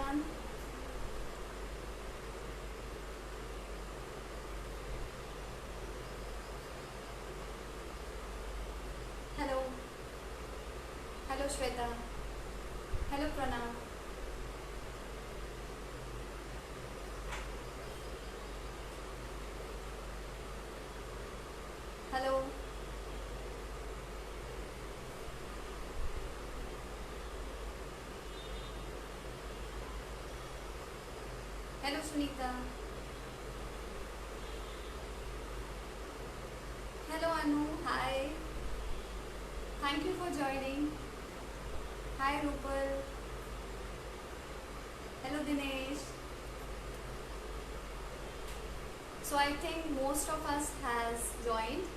everyone. Hello. Hello Shweta. Hello Pranav. Hello. Hello Sunita. Hello Anu. Hi. Thank you for joining. Hi Rupal. Hello Dinesh. So I think most of us has joined.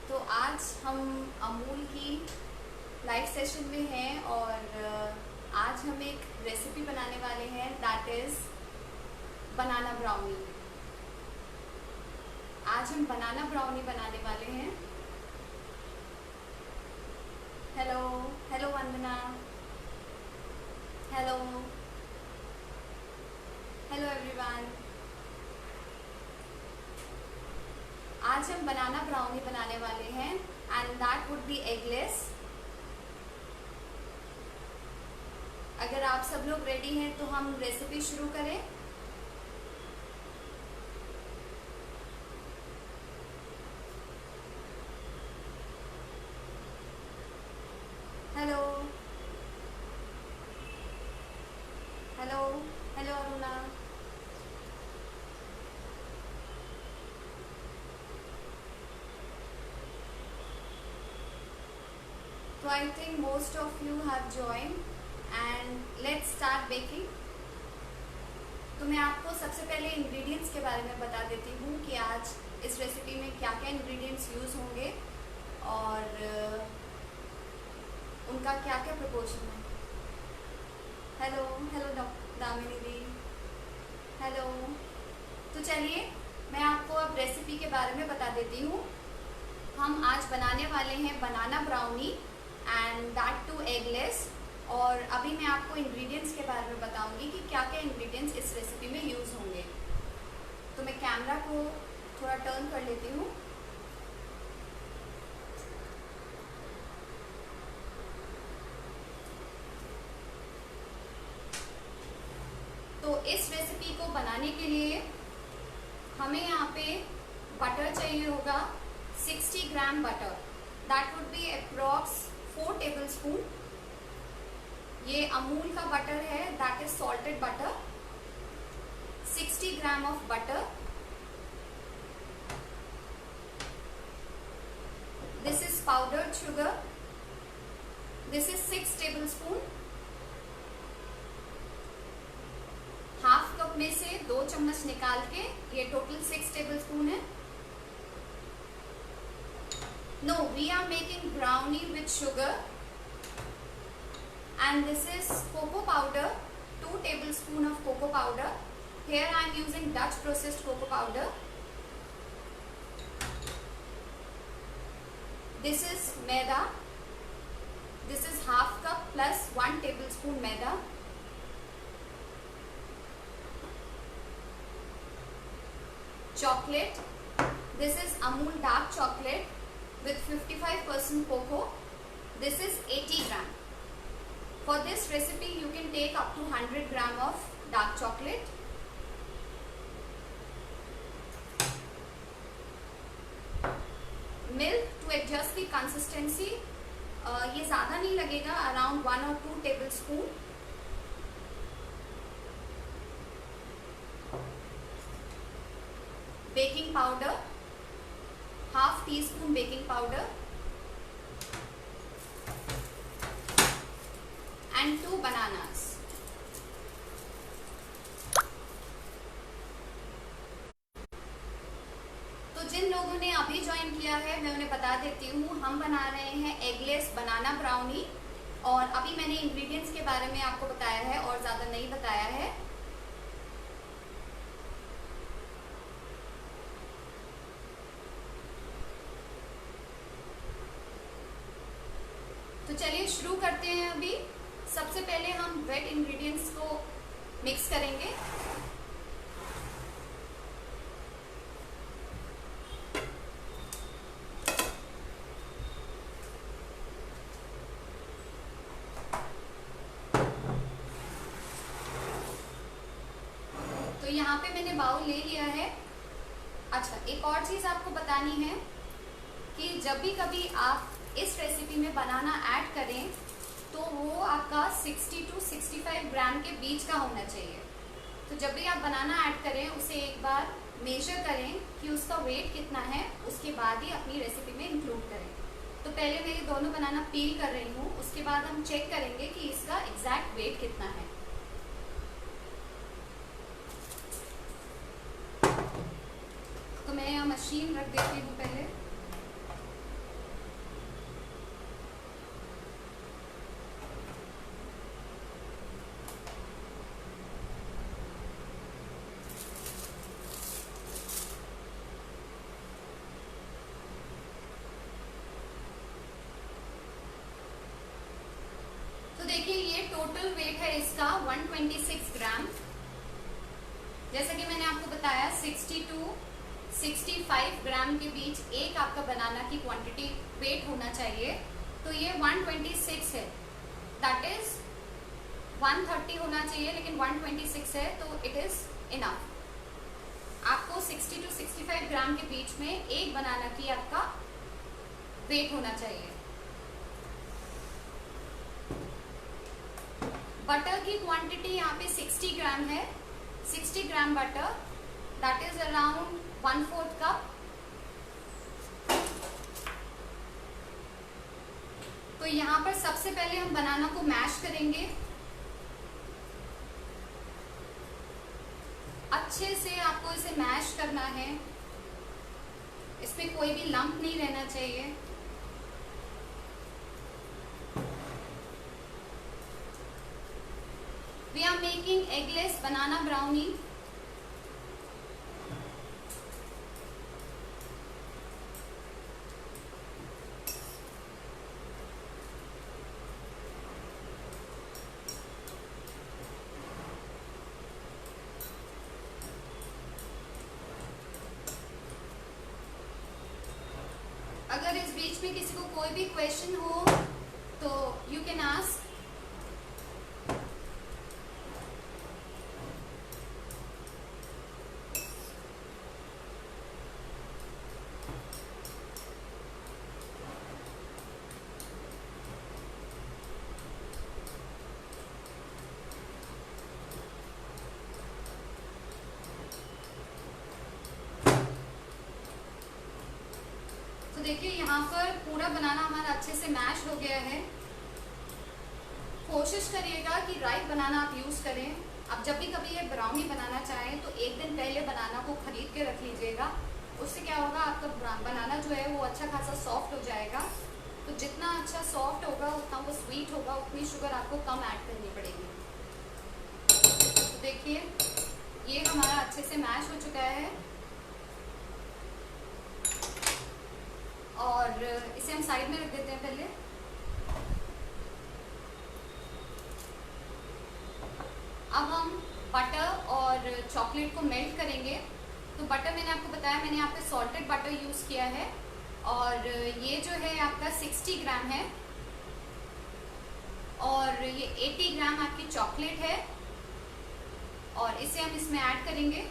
तो आज हम अमूल की live session में हैं और आज हम एक रेसिपी बनाने वाले हैं दैट इज़ बनाना ब्राउनी। आज हम बनाना ब्राउनी बनाने वाले हैं। Hello hello Vandana. Hello hello everyone. आज हम बनाना ब्राउनी बनाने वाले हैं and that would be eggless. अगर आप सब लोग रेडी हैं तो हम रेसिपी शुरू करें। Hello hello hello Aruna. So I think most of you have joined and let's start baking. तो मैं आपको सबसे पहले इंग्रेडिएंट्स के बारे में बता देती हूँ कि आज इस रेसिपी में क्या क्या इंग्रेडिएंट्स यूज़ होंगे और उनका क्या क्या प्रपोर्शन है। हेलो हेलो दामिनी दी। हेलो। तो चलिए मैं आपको अब रेसिपी के बारे में बता देती हूँ। हम आज बनाने वाले हैं banana brownie and that too eggless. और अभी मैं आपको इंग्रेडिएंट्स के बारे में बताऊंगी कि क्या क्या इंग्रेडिएंट्स इस रेसिपी में यूज़ होंगे। तो मैं कैमरा को थोड़ा टर्न कर लेती हूँ। तो इस रेसिपी को बनाने के लिए हमें यहाँ पे बटर चाहिए होगा 60 ग्राम butter. That would B approx 4 table spoon. ये अमूल का बटर है that is salted butter. 60 gram of butter. This is powdered sugar. This is 6 table spoon. Half cup में से 2 चम्मच निकाल के ये टोटल 6 टेबल स्पून है। No, we are making brownie with sugar and this is cocoa powder, 2 tablespoon of cocoa powder. Here I am using Dutch processed cocoa powder. This is maida. This is half cup plus 1 tablespoon maida. Chocolate. This is Amul dark chocolate with 55% cocoa. This is 80 gram. For this recipe you can take up to 100 gram of dark chocolate. Milk to adjust the consistency. ये ज़्यादा नहीं लगेगा, around 1 or 2 tablespoon. Baking powder, half teaspoon baking powder and 2 bananas. तो जिन लोगों ने अभी join किया है मैं उन्हें बता देती हूँ, हम बना रहे हैं एगलेस बनाना ब्राउनी और अभी मैंने इंग्रेडिएंट्स के बारे में आपको बताया है और ज़्यादा नहीं बताया है। तो चलिए शुरू करते हैं। अभी सबसे पहले हम वेट इंग्रेडिएंट्स को मिक्स करेंगे। तो यहाँ पे मैंने बाउल ले लिया है। अच्छा, एक और चीज़ आपको बतानी है कि जब भी कभी आप इस रेसिपी में बनाना ऐड करें तो वो आपका 60 to 65 ग्राम के बीच का होना चाहिए। तो जब भी आप बनाना ऐड करें उसे एक बार मेजर करें कि उसका वेट कितना है, उसके बाद ही अपनी रेसिपी में इंक्लूड करें। तो पहले मैं ये दोनों बनाना पील कर रही हूँ, उसके बाद हम चेक करेंगे कि इसका एग्जैक्ट वेट कितना है। तो मैं यहाँ मशीन रख देती हूँ पहले। तो देखिए ये टोटल वेट है इसका 126 ग्राम। जैसा कि मैंने आपको बताया 60 to 65 ग्राम के बीच एक आपका बनाना की क्वांटिटी वेट होना चाहिए। तो ये 126 है, दैट इज 130 होना चाहिए लेकिन 126 है तो इट इज इनफ। आपको 60 to 65 ग्राम के बीच में एक बनाना की आपका वेट होना चाहिए। बटर की क्वांटिटी यहाँ पे 60 ग्राम है। 60 ग्राम butter, that is around 1/4 cup. तो यहाँ पर सबसे पहले हम बनाना को मैश करेंगे। अच्छे से आपको इसे मैश करना है, इसमें कोई भी लंप नहीं रहना चाहिए। We are making eggless banana brownie. अगर इस बीच में किसी को कोई भी क्वेश्चन हो तो यू कैन आस्क। तो देखिए यहाँ पर पूरा बनाना हमारा अच्छे से मैश हो गया है। कोशिश करिएगा कि राइट बनाना आप यूज़ करें। अब जब भी कभी ये ब्राउनी बनाना चाहें तो एक दिन पहले बनाना को खरीद के रख लीजिएगा। उससे क्या होगा, आपका बनाना जो है वो अच्छा खासा सॉफ्ट हो जाएगा। तो जितना अच्छा सॉफ्ट होगा उतना वो स्वीट होगा, उतनी शुगर आपको कम ऐड करनी पड़ेगी। तो देखिए ये हमारा अच्छे से मैश हो चुका है और इसे हम साइड में रख देते हैं पहले। अब हम बटर और चॉकलेट को मेल्ट करेंगे। तो बटर मैंने आपको बताया, मैंने यहाँ पे सॉल्टेड बटर यूज़ किया है और ये जो है आपका 60 ग्राम है और ये 80 ग्राम आपकी चॉकलेट है और इसे हम इसमें ऐड करेंगे।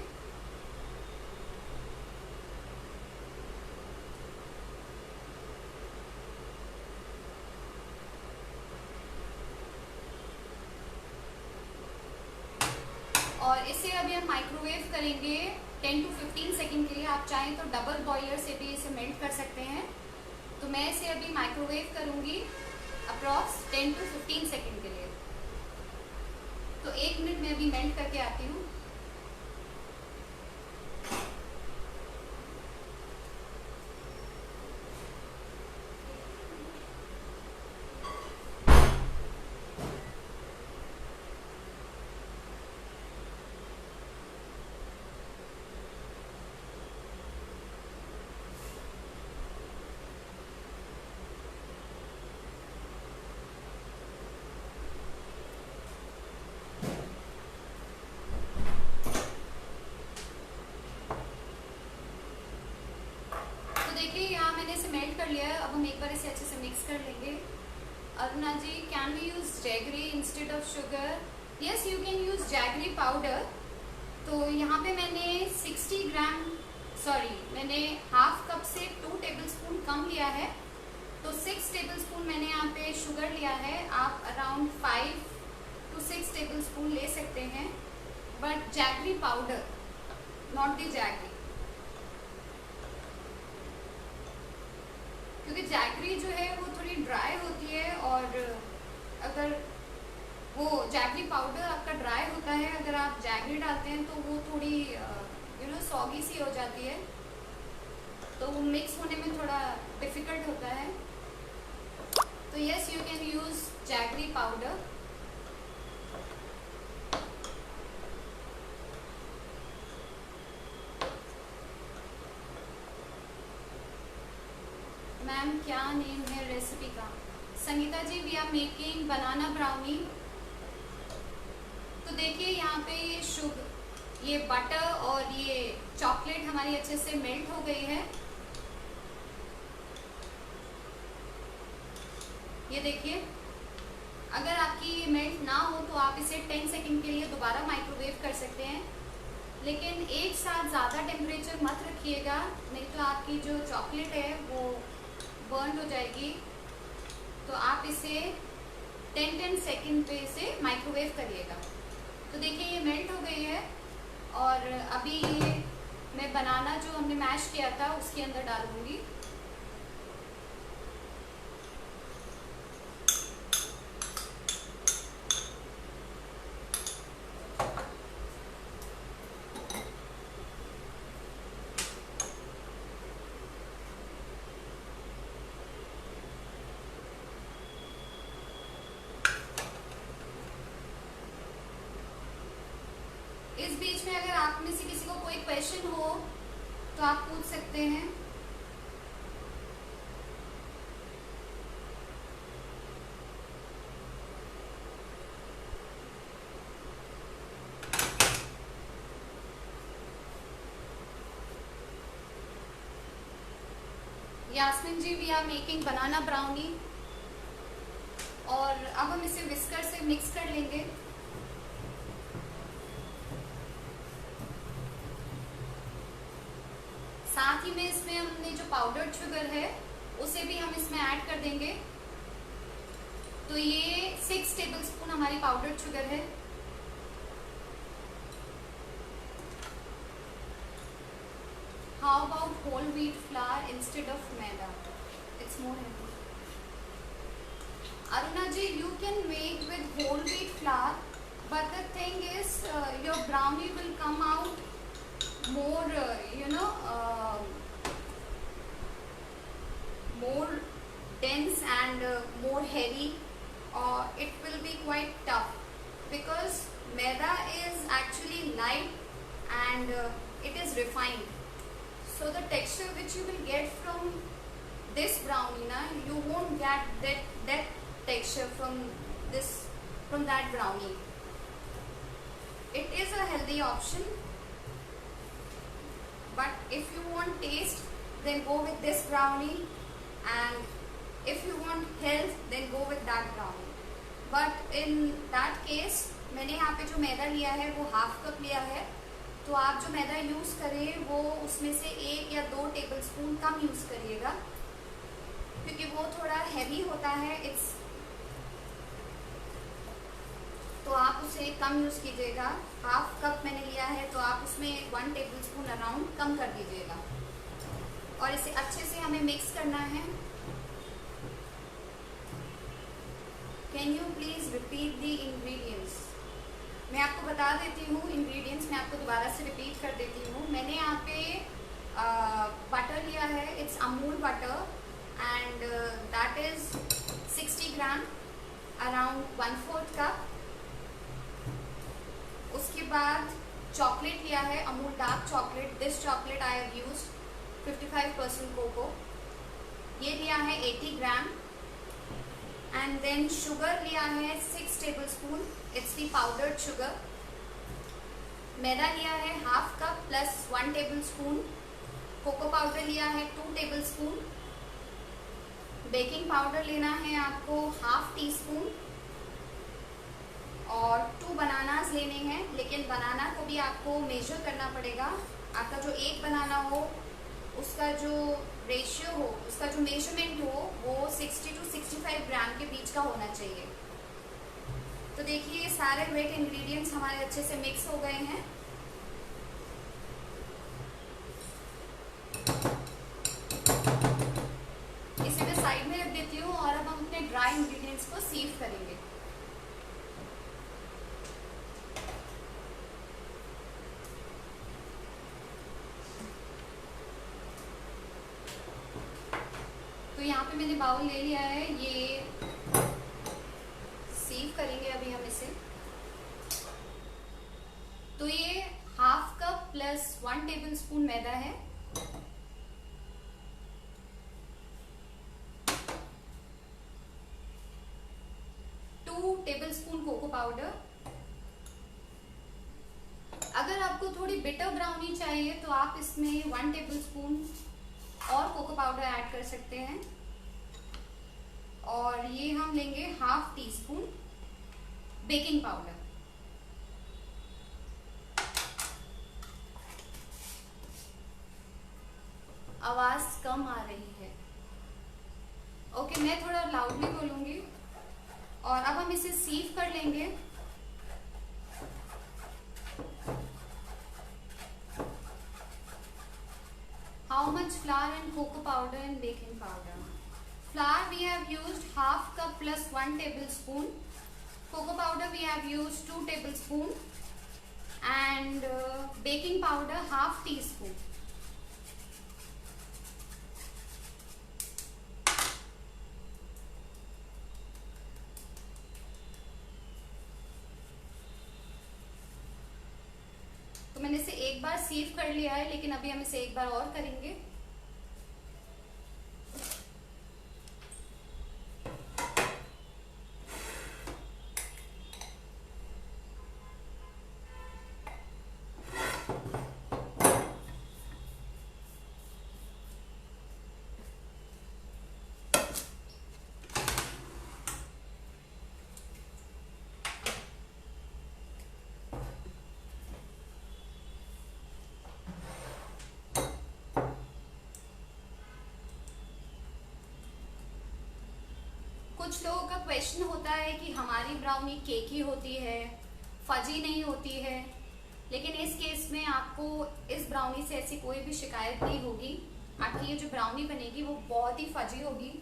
और इसे अभी हम माइक्रोवेव करेंगे 10 to 15 सेकेंड के लिए। आप चाहें तो डबल बॉयलर से भी इसे मेल्ट कर सकते हैं। तो मैं इसे अभी माइक्रोवेव करूंगी अप्रॉक्स 10 to 15 सेकेंड के लिए। तो 1 मिनट में अभी मेल्ट करके आती हूँ। लिया है, अब हम एक बार इसे अच्छे से मिक्स कर लेंगे। Aruna ji, can we use jaggery instead of sugar? Yes, you can use jaggery powder. तो यहाँ पे मैंने हाफ कप से 2 टेबलस्पून कम लिया है, तो 6 टेबलस्पून मैंने यहाँ पे शुगर लिया है। आप अराउंड 5 to 6 टेबलस्पून ले सकते हैं, but jaggery powder, not the jaggery, क्योंकि जैगरी जो है वो थोड़ी ड्राई होती है, और अगर वो जैगरी पाउडर आपका ड्राई होता है, अगर आप जैगरी डालते हैं तो वो थोड़ी सॉगी सी हो जाती है, तो वो मिक्स होने में थोड़ा डिफिकल्ट होता है। तो yes, you can use jaggery powder. Ma'am, क्या नेम है रेसिपी का? Sangeeta ji, we are making banana brownie. तो देखिए यहाँ पे ये बटर और ये चॉकलेट हमारी अच्छे से मेल्ट हो गई है। ये देखिए, अगर आपकी ये मेल्ट ना हो तो आप इसे 10 सेकंड के लिए दोबारा माइक्रोवेव कर सकते हैं, लेकिन एक साथ ज़्यादा टेम्परेचर मत रखिएगा, नहीं तो आपकी जो चॉकलेट है वो बर्न हो जाएगी। तो आप इसे 10 सेकंड पे इसे माइक्रोवेव करिएगा। तो देखिए ये मेल्ट हो गई है, और अभी ये मैं बनाना जो हमने मैश किया था उसके अंदर डालूंगी। इस बीच में अगर आप में से किसी को कोई क्वेश्चन हो तो आप पूछ सकते हैं। Yasmin ji, we are making banana brownie, और अब हम इसे विस्कर से मिक्स कर लेंगे। साथ ही में इसमें हमने जो पाउडर्ड शुगर है उसे भी हम इसमें ऐड कर देंगे। तो ये 6 टेबलस्पून हमारी पाउडर्ड शुगर है। How about whole wheat flour instead of maida? It's more healthy. Aruna ji, you can make with whole wheat flour, but the thing is your brownie will come out more more dense and more heavy, or it will be quite tough, because maida is actually light and it is refined. So the texture which you will get from this brownie, you won't get that texture from that brownie. It is a healthy option, but if you want taste, then go with this brownie, and if you want health, then go with that brownie. But in that case, मैंने यहाँ पे जो मैदा लिया है वो half cup लिया है, तो आप जो मैदा यूज़ करें वो उसमें से 1 या 2 टेबलस्पून कम यूज़ करिएगा, क्योंकि वो थोड़ा हैवी होता है। तो आप उसे कम यूज़ कीजिएगा। हाफ कप मैंने लिया है, तो आप उसमें 1 टेबलस्पून अराउंड कम कर दीजिएगा, और इसे अच्छे से हमें मिक्स करना है। Can you please repeat the ingredients? मैं आपको बता देती हूँ इंग्रेडिएंट्स, मैं आपको दोबारा से रिपीट कर देती हूँ। मैंने यहाँ पे बटर लिया है, it's Amul butter, and that is 60 gram, around 1/4 cup. उसके बाद चॉकलेट लिया है, Amul dark chocolate, this chocolate I have used 55% cocoa. ये लिया है 80 ग्राम, एंड देन शुगर लिया है 6 tablespoon, it's the powdered sugar. मैदा लिया है half cup plus 1 tablespoon. Cocoa powder लिया है 2 टेबलस्पून। बेकिंग पाउडर लेना है आपको हाफ टी स्पून, और 2 बनानास लेने हैं, लेकिन बनाना को भी आपको मेजर करना पड़ेगा। आपका जो एक बनाना हो उसका जो रेशियो हो, उसका जो मेजरमेंट हो वो 60 to 65 ग्राम के बीच का होना चाहिए। तो देखिए सारे वेट इंग्रेडिएंट्स हमारे अच्छे से मिक्स हो गए हैं। इसे मैं साइड में रख देती हूँ और अब हम अपने ड्राई इंग्रेडिएंट्स को सीव करेंगे। तो यहाँ पे मैंने बाउल ले लिया है, ये सीव करेंगे अभी हम इसे। तो ये half cup plus 1 table spoon मैदा है, 2 टेबल स्पून कोको पाउडर। अगर आपको थोड़ी बिटर ब्राउनी चाहिए तो आप इसमें 1 टेबल स्पून और कोको पाउडर ऐड कर सकते हैं। और ये हम लेंगे half tea spoon baking powder. आवाज कम आ रही है, ओके मैं थोड़ा लाउडली बोलूंगी। और अब हम इसे सीव कर लेंगे। How much flour and cocoa powder and baking powder? Flour we have used half cup plus 1 tablespoon. Cocoa powder we have used 2 tablespoon, and baking powder half teaspoon. तो मैंने इसे एक बार सीव कर लिया है, लेकिन अभी हम इसे एक बार और करेंगे। कुछ लोगों का क्वेश्चन होता है कि हमारी ब्राउनी केकी होती है, फजी नहीं होती है, लेकिन इस केस में आपको इस ब्राउनी से ऐसी कोई भी शिकायत नहीं होगी। आपकी ये जो ब्राउनी बनेगी वो बहुत ही फजी होगी।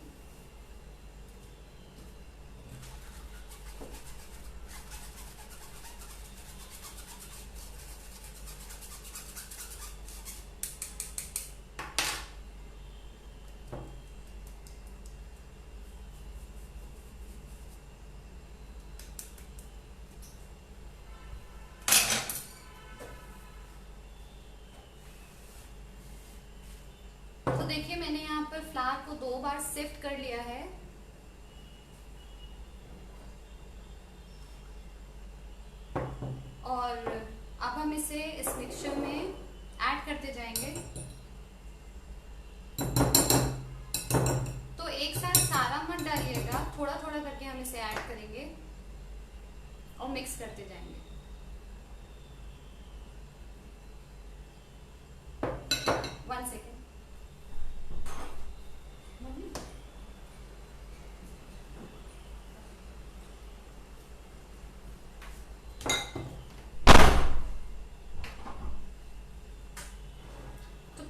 तो देखिए मैंने यहाँ पर फ्लावर को 2 बार सिफ्ट कर लिया है। और अब हम इसे इस मिक्सचर में ऐड करते जाएंगे। तो एक साथ सारा मत डालिएगा, थोड़ा थोड़ा करके हम इसे ऐड करेंगे और मिक्स करते जाएंगे।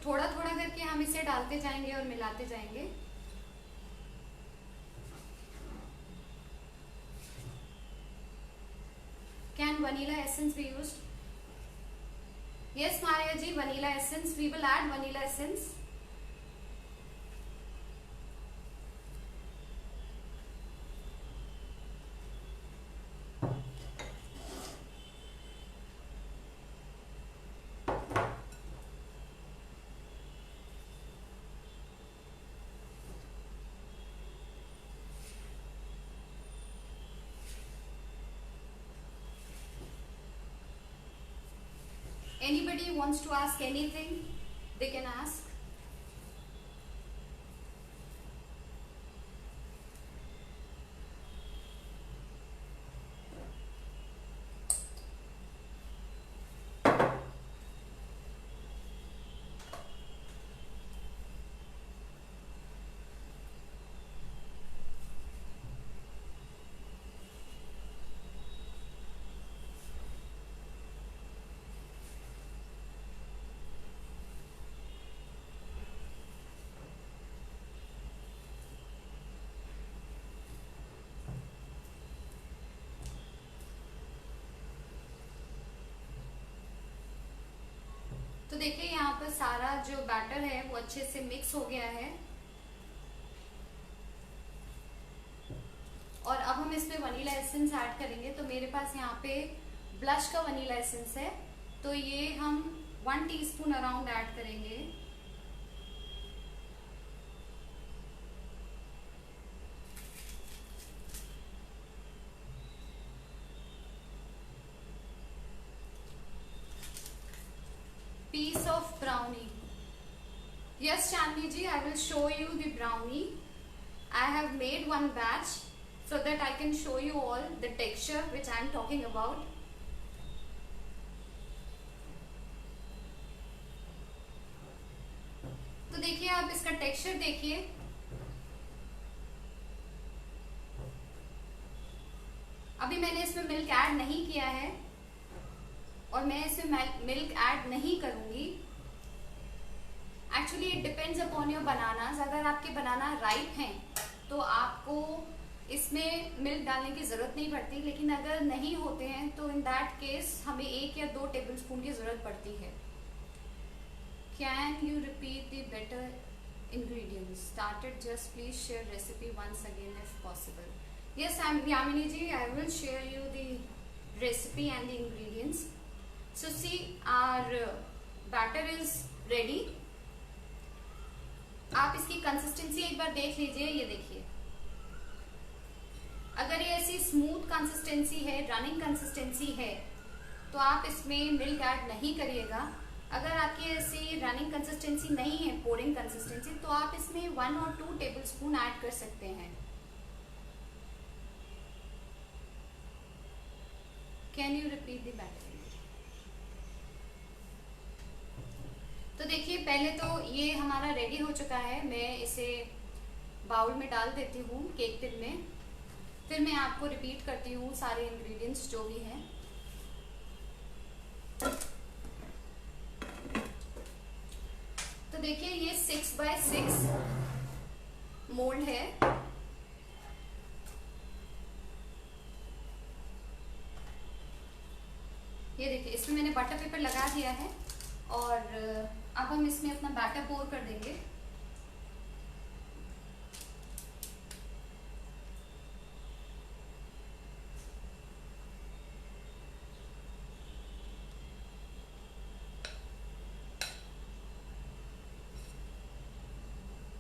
थोड़ा थोड़ा करके हम इसे डालते जाएंगे और मिलाते जाएंगे। Can vanilla essence be used? Yes, Maria ji, vanilla essence. We will add vanilla essence. Anybody wants to ask anything, they can ask. तो देखिए यहाँ पर सारा जो बैटर है वो अच्छे से मिक्स हो गया है और अब हम इसमें वनीला एसेंस ऐड करेंगे। तो मेरे पास यहाँ पे ब्लश का वनीला एसेंस है, तो ये हम 1 टीस्पून अराउंड ऐड करेंगे। Piece of brownie. Yes, Chandni ji, I will show you the brownie. I have made one batch so that I can show you all the texture which I am talking about. तो देखिए आप इसका texture देखिए। अभी मैंने इसमें milk add नहीं किया है और मैं इसमें मिल्क ऐड नहीं करूंगी। Actually it depends upon your bananas. अगर आपके बनाना राइप हैं तो आपको इसमें मिल्क डालने की जरूरत नहीं पड़ती, लेकिन अगर नहीं होते हैं तो इन दैट केस हमें 1 या 2 टेबलस्पून की जरूरत पड़ती है। Can you repeat the better ingredients started? Just please share recipe once again if possible. Yes, I'm Yamini ji. I will share you the recipe and the ingredients. So see, our batter is ready. आप इसकी consistency एक बार देख लीजिए। ये देखिए, अगर ये ऐसी स्मूथ कंसिस्टेंसी है, रनिंग कंसिस्टेंसी है, तो आप इसमें मिल्क ऐड नहीं करिएगा। अगर आपकी ऐसी रनिंग कंसिस्टेंसी नहीं है, पोरिंग कंसिस्टेंसी, तो आप इसमें 1 और 2 टेबलस्पून ऐड कर सकते हैं। Can you repeat the batter? तो देखिए, पहले तो ये हमारा रेडी हो चुका है। मैं इसे बाउल में डाल देती हूँ केक टिन में, फिर मैं आपको रिपीट करती हूँ सारे इंग्रेडिएंट्स जो भी हैं। तो देखिए, ये 6x6 मोल्ड है। ये देखिए, इसमें मैंने बटर पेपर लगा दिया है और अब हम इसमें अपना बैटर पोर कर देंगे।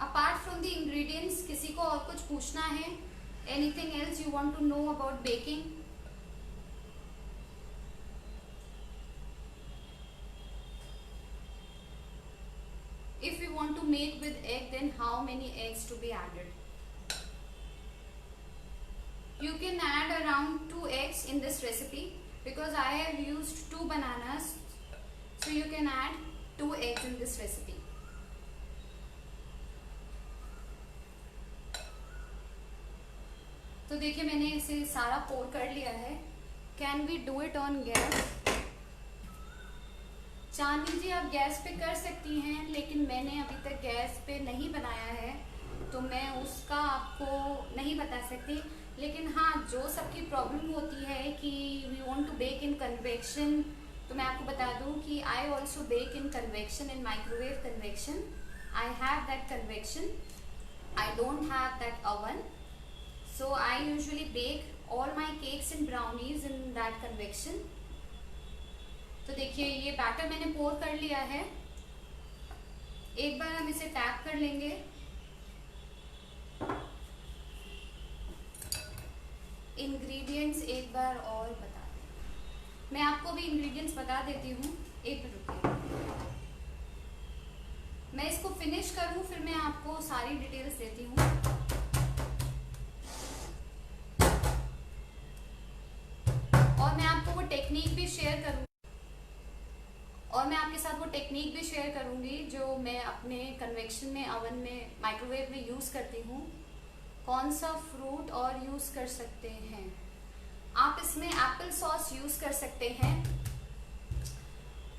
अपार्ट फ्रॉम द इंग्रेडिएंट्स, किसी को और कुछ पूछना है? Anything else you want to know about baking? If you want to make with egg, then how many eggs to be added? You can add around 2 eggs in this recipe because I have used 2 bananas, so you can add 2 eggs in this recipe. तो देखिए, मैंने इसे सारा पोर कर लिया है। Can we do it on gas? चांदनी जी, आप gas पे कर सकती हैं, लेकिन मैंने अभी तक गैस पे नहीं बनाया है, तो मैं उसका आपको नहीं बता सकती। लेकिन हाँ, जो सबकी प्रॉब्लम होती है कि we want to bake in convection, तो मैं आपको बता दूं कि I also bake in convection, in microwave convection. I have that convection, I don't have that oven, so I usually bake all my cakes and brownies in that convection. तो देखिए, ये batter मैंने पोर कर लिया है। एक बार हम इसे टैप कर लेंगे। इंग्रेडिएंट्स एक बार और बता दें, मैं आपको भी इंग्रेडिएंट्स बता देती हूँ। एक मिनट रुकिए, मैं इसको फिनिश करूँ फिर मैं आपको सारी डिटेल्स देती हूँ। और मैं आपको वो टेक्निक भी शेयर करूँ, और मैं आपके साथ वो टेक्निक भी शेयर करूंगी जो मैं अपने कन्वेक्शन में, ओवन में, माइक्रोवेव में यूज़ करती हूँ। कौन सा फ्रूट और यूज़ कर सकते हैं? आप इसमें एप्पल सॉस यूज़ कर सकते हैं।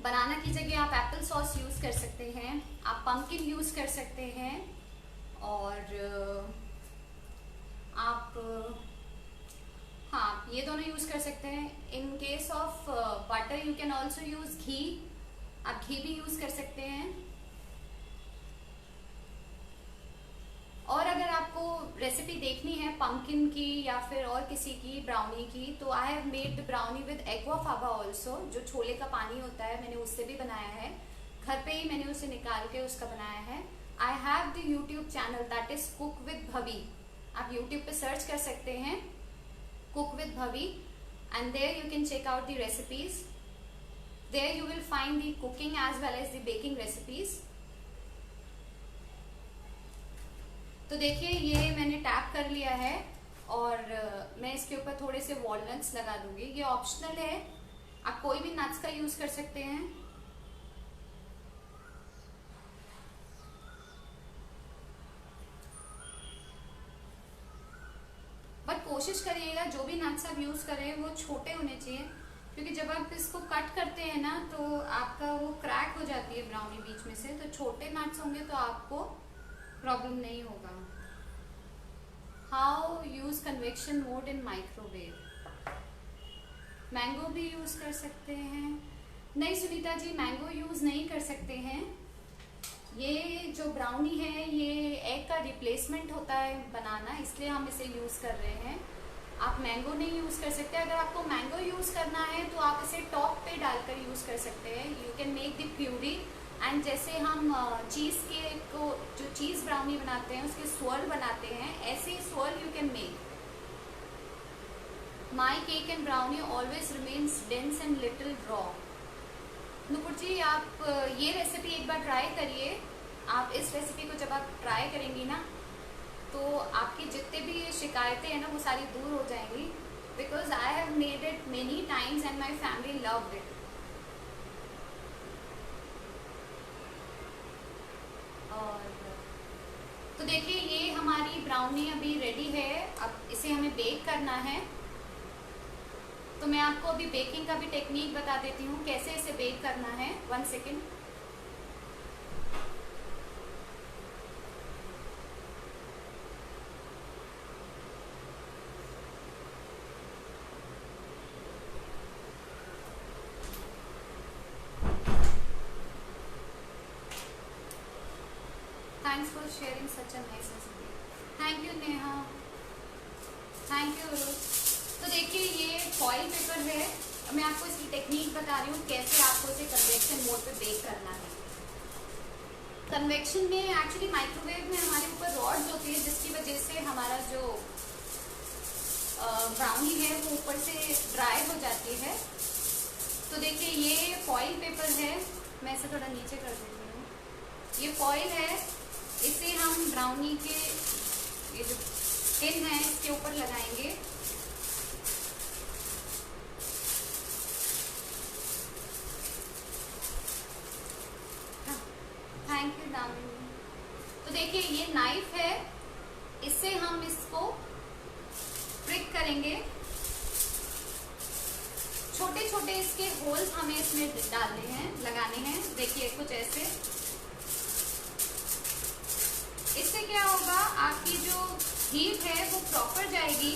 बनाना की जगह आप एप्पल सॉस यूज़ कर सकते हैं। आप पंपकिन यूज़ कर सकते हैं, और आप हाँ, ये दोनों यूज़ कर सकते हैं। In case of butter you can also use ghee, आप घी भी यूज कर सकते हैं। और अगर आपको रेसिपी देखनी है पंपकिन की या फिर और किसी की ब्राउनी की, तो I have made the brownie with aquafaba also. जो छोले का पानी होता है मैंने उससे भी बनाया है, घर पे ही मैंने उसे निकाल के उसका बनाया है। I have the YouTube channel that is cook with Bhavi. आप यूट्यूब पे सर्च कर सकते हैं cook with Bhavi, and there you can check out the recipes. There you will find the cooking as well as the baking recipes. तो देखिए ये मैंने tap कर लिया है और मैं इसके ऊपर थोड़े से वॉलनट्स लगा दूंगी। ये ऑप्शनल है, आप कोई भी नट्स का यूज कर सकते हैं। बट कोशिश करिएगा जो भी नट्स आप यूज करें वो छोटे होने चाहिए, क्योंकि जब आप इसको कट करते हैं ना तो आपका वो क्रैक हो जाती है ब्राउनी बीच में से। तो छोटे नट्स होंगे तो आपको प्रॉब्लम नहीं होगा। How use convection mode in microwave. Mango भी यूज कर सकते हैं। नहीं सुनीता जी, मैंगो यूज नहीं कर सकते हैं। ये जो ब्राउनी है ये एग का रिप्लेसमेंट होता है बनाना, इसलिए हम इसे यूज कर रहे हैं। आप मैंगो नहीं यूज कर सकते। अगर आपको मैंगो यूज करना है तो आप इसे टॉप पे डालकर यूज कर सकते हैं। You can make the puree, and जैसे हम चीज केक को जो चीज ब्राउनी बनाते हैं उसके swirl बनाते हैं, ऐसे ही swirl you can make. My cake and brownie always remains dense and little raw. Nupur ji आप ये रेसिपी एक बार ट्राई करिए। आप इस रेसिपी को जब आप ट्राई करेंगी ना तो आपकी जितने भी ये शिकायतें हैं ना वो सारी दूर हो जाएंगी, because I have made it many times and my family loved it. और तो देखिए ये हमारी ब्राउनी अभी रेडी है। अब इसे हमें बेक करना है, तो मैं आपको अभी बेकिंग का भी टेक्निक बता देती हूँ कैसे इसे बेक करना है। 1 second. Thanks for sharing such a nice recipe. Thank you Neha, thank you. तो देखिए ये फॉइल पेपर है, मैं आपको इसकी टेक्निक बता रही हूँ कैसे आपको इसे कन्वेक्शन मोड पे बेक करना है। कन्वेक्शन में एक्चुअली माइक्रोवेव में हमारे ऊपर रॉड्स होती है जिसकी वजह से हमारा जो ब्राउनी है वो ऊपर से ड्राई हो जाती है। तो देखिए ये फॉइल पेपर है, मैं इसे थोड़ा नीचे कर देती हूँ। ये फॉइल है, इसे हम ब्राउनी के ये जो टिन है इसके ऊपर लगाएंगे। Thank you Damini. तो देखिए ये नाइफ है, इससे हम इसको प्रिक करेंगे। छोटे छोटे इसके होल्स हमें इसमें डालने हैं, लगाने हैं। देखिए कुछ ऐसे। इससे क्या होगा, आपकी जो हीट है वो प्रॉपर जाएगी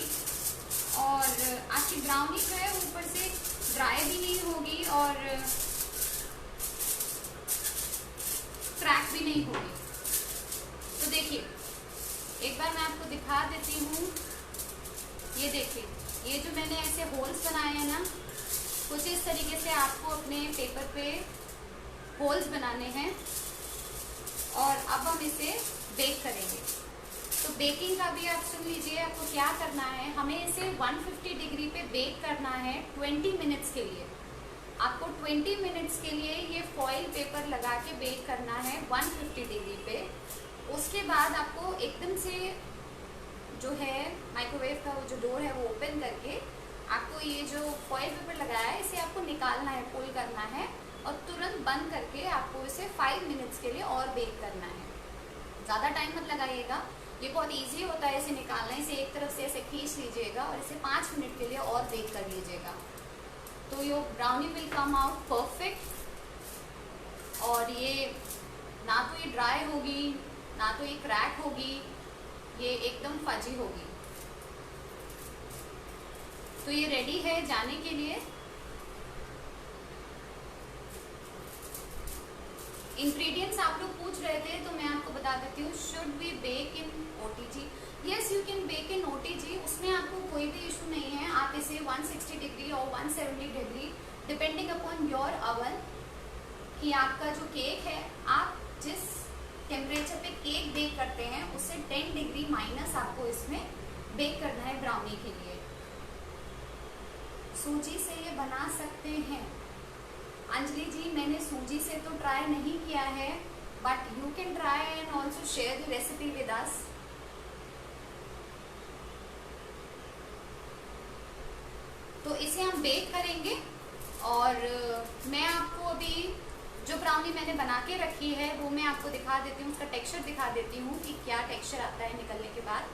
और आपकी ब्राउनी जो है ऊपर से ड्राई भी नहीं होगी और क्रैक भी नहीं होगी। तो देखिए एक बार मैं आपको दिखा देती हूँ। ये देखिए ये जो मैंने ऐसे होल्स बनाए हैं ना, कुछ इस तरीके से आपको अपने पेपर पे होल्स बनाने हैं और अब हम इसे बेक करेंगे। तो बेकिंग का भी आप सुन लीजिए, आपको क्या करना है। हमें इसे 150 डिग्री पे बेक करना है 20 मिनट्स के लिए। आपको 20 मिनट्स के लिए ये फॉइल पेपर लगा के बेक करना है 150 डिग्री पे। उसके बाद आपको एकदम से जो है माइक्रोवेव का जो डोर है वो ओपन करके आपको ये जो फॉइल पेपर लगाया है इसे आपको निकालना है, पुल करना है और तुरंत बंद करके आपको इसे 5 मिनट्स के लिए और बेक करना है। ज़्यादा टाइम मत लगाइएगा, ये बहुत इजी होता है इसे निकालना। इसे एक तरफ से ऐसे खींच लीजिएगा और इसे 5 मिनट के लिए और बेक कर लीजिएगा। तो your brownie will come out perfect. और ये ना तो ये ड्राई होगी ना तो ये क्रैक होगी, ये एकदम फजी होगी। तो ये रेडी है जाने के लिए। इंग्रेडिएंट्स आप लोग पूछ रहे थे तो मैं आपको बता देती हूँ। Should we bake in OTG? Yes, you can bake in OTG. उसमें आपको कोई भी इशू नहीं है। आप इसे 160 डिग्री और 170 degree depending upon your oven, कि आपका जो केक है, आप जिस टेम्परेचर पे केक बेक करते हैं उससे 10 डिग्री माइनस आपको इसमें बेक करना है ब्राउनी के लिए। सूजी से ये बना सकते हैं? अंजलि जी, मैंने सूजी से तो ट्राई नहीं किया है, but you can try and also share the recipe with us. तो इसे हम बेक करेंगे और मैं आपको अभी जो ब्राउनी मैंने बना के रखी है वो मैं आपको दिखा देती हूँ, उसका टेक्सचर दिखा देती हूँ कि क्या टेक्सचर आता है निकलने के बाद।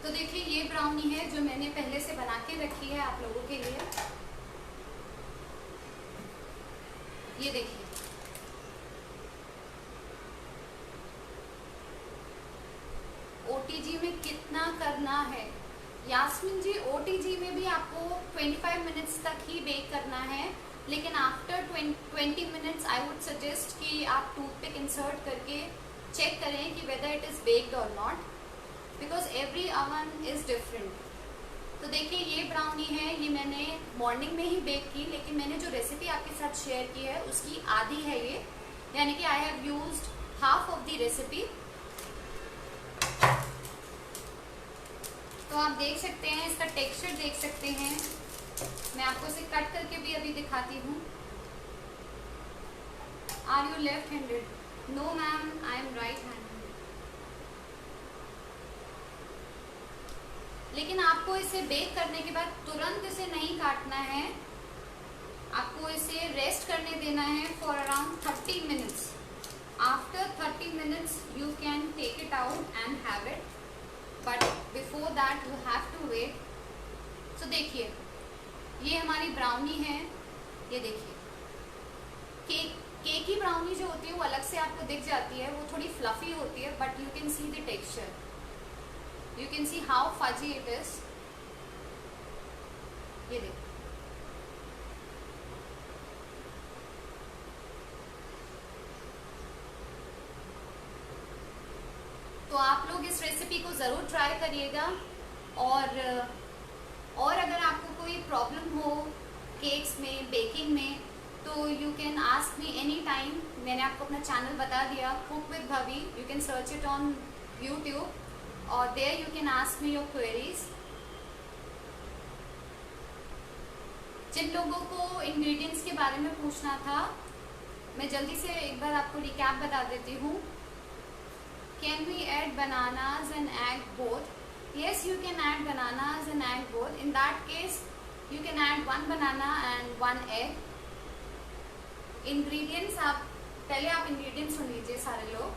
तो देखिए ये ब्राउनी है जो मैंने पहले से बना के रखी है आप लोगों के लिए। ये देखिए, ओटीजी में कितना करना है। यास्मीन जी, ओटीजी में भी आपको 25 मिनट्स तक ही बेक करना है, लेकिन after 20 minutes I would suggest कि आप टूथपिक इंसर्ट करके चेक करें कि वेदर इट इज बेक्ड और not, because every oven is different. तो देखिए ये ब्राउनी है, ये मैंने मॉर्निंग में ही बेक की, लेकिन मैंने जो रेसिपी आपके साथ शेयर की है उसकी आधी है ये, यानी कि आई have used half of the recipe. तो आप देख सकते हैं, इसका टेक्सचर देख सकते हैं। मैं आपको इसे कट करके भी अभी दिखाती हूँ। Are you left handed? No ma'am, I am right handed. लेकिन आपको इसे बेक करने के बाद तुरंत इसे नहीं काटना है, आपको इसे रेस्ट करने देना है for around 30 minutes. After 30 minutes you can take it out and have it, but before that you have to wait. तो देखिए ये हमारी ब्राउनी है, ये देखिए केक की ब्राउनी जो होती है वो अलग से आपको दिख जाती है, वो थोड़ी फ्लफी होती है, but you can see the texture, you can see how fudgy it is। ये देखो, तो आप लोग इस रेसिपी को ज़रूर ट्राई करिएगा। और अगर आपको कोई प्रॉब्लम हो केक्स में, बेकिंग में, तो you can ask me any time. मैंने आपको अपना चैनल बता दिया, cook with भवी, you can search it on YouTube और there you can ask me your queries। जिन लोगों को इंग्रेडिएंट्स के बारे में पूछना था, मैं जल्दी से एक बार आपको रिकैप बता देती हूँ। Can we add bananas and egg both? yes, you can add bananas and egg both। in that case you can add 1 banana and 1 egg। ingredients पहले आप ingredients सुन लीजिए सारे लोग।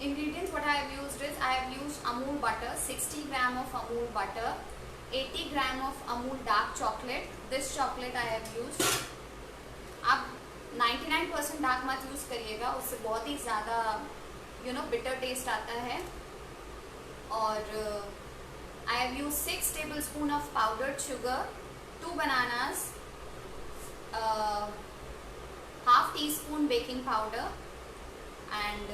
Ingredients what I have used is, I have used Amul butter, 60 gram of Amul butter, 80 gram of Amul dark chocolate। This chocolate I have used। आप 99% dark मत use करिएगा, उससे बहुत ही ज़्यादा बिटर टेस्ट आता है। और I have used 6 tablespoon of powdered sugar, 2 bananas, half teaspoon baking powder and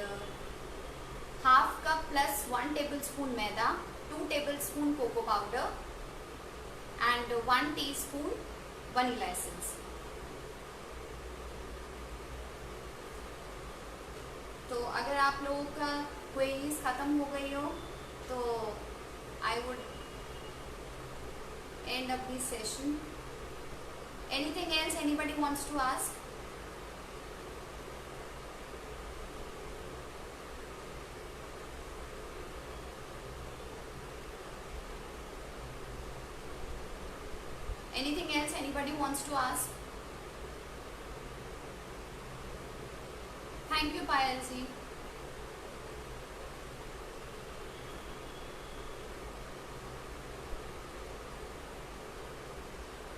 half cup plus 1 tablespoon maida, 2 tablespoon cocoa powder and 1 teaspoon vanilla essence. तो अगर आप लोगों का क्वेरीज ख़त्म हो गई हो तो I would end up this session. Anything else anybody wants to ask? Anything else anybody wants to ask? Thank you, Payal ji।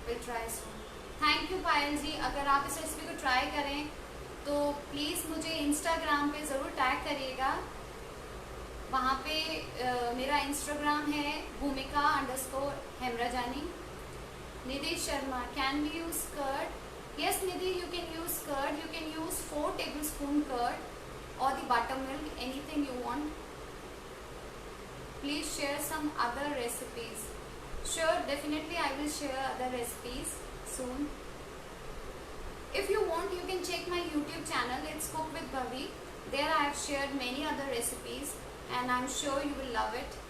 We'll try soon। Thank you, Payal ji। अगर आप इस रेसिपी को try करें तो please मुझे Instagram पे ज़रूर tag करिएगा। वहाँ पे मेरा इंस्टाग्राम है bhumika_hemrajani। Nidhi Sharma, can we use curd? Yes, Nidhi, you can use curd. You can use 4 tablespoon curd or the buttermilk, anything you want. Please share some other recipes. Sure, definitely I will share other recipes soon. If you want, you can check my YouTube channel. It's Cook with Bhavi. There I have shared many other recipes and I'm sure you will love it.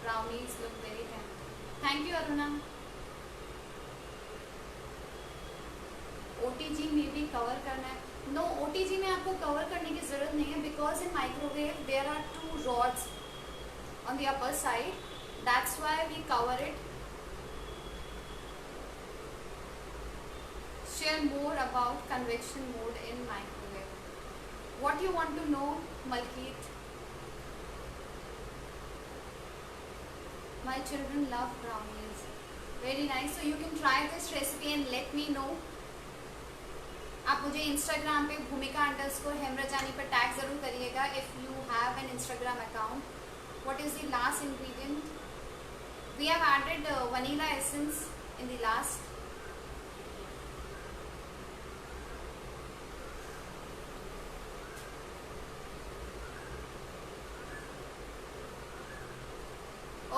Brownies look very tempting. Thank you, Aruna. OTG में भी cover करना है? No, OTG में आपको cover करने की जरूरत नहीं है because in microwave there are 2 rods on the upper side. That's why we cover it. Share more about convection mode in microwave. What you want to know, Malkeet? My children love brownies. Very nice. So you can try this recipe and let me know. आप मुझे Instagram पे bhumika_hemrajani पर tag ज़रूर करिएगा if you have an Instagram account. What is the last ingredient? We have added vanilla essence in the last.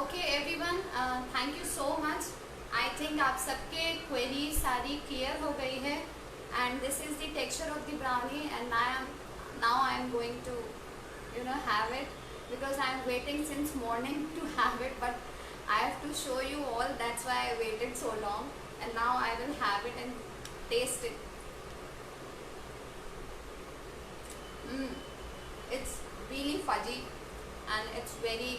Okay everyone, thank you so much. I think आप सबके query सारी clear हो गई है. And this is the texture of the brownie, and now I am going to have it because I am waiting since morning to have it, but I have to show you all. That's why I waited so long, and now I will have it and taste it. It's really fudgy and it's very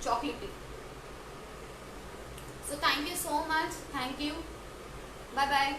chocolatey. So thank you so much. Thank you. Bye bye.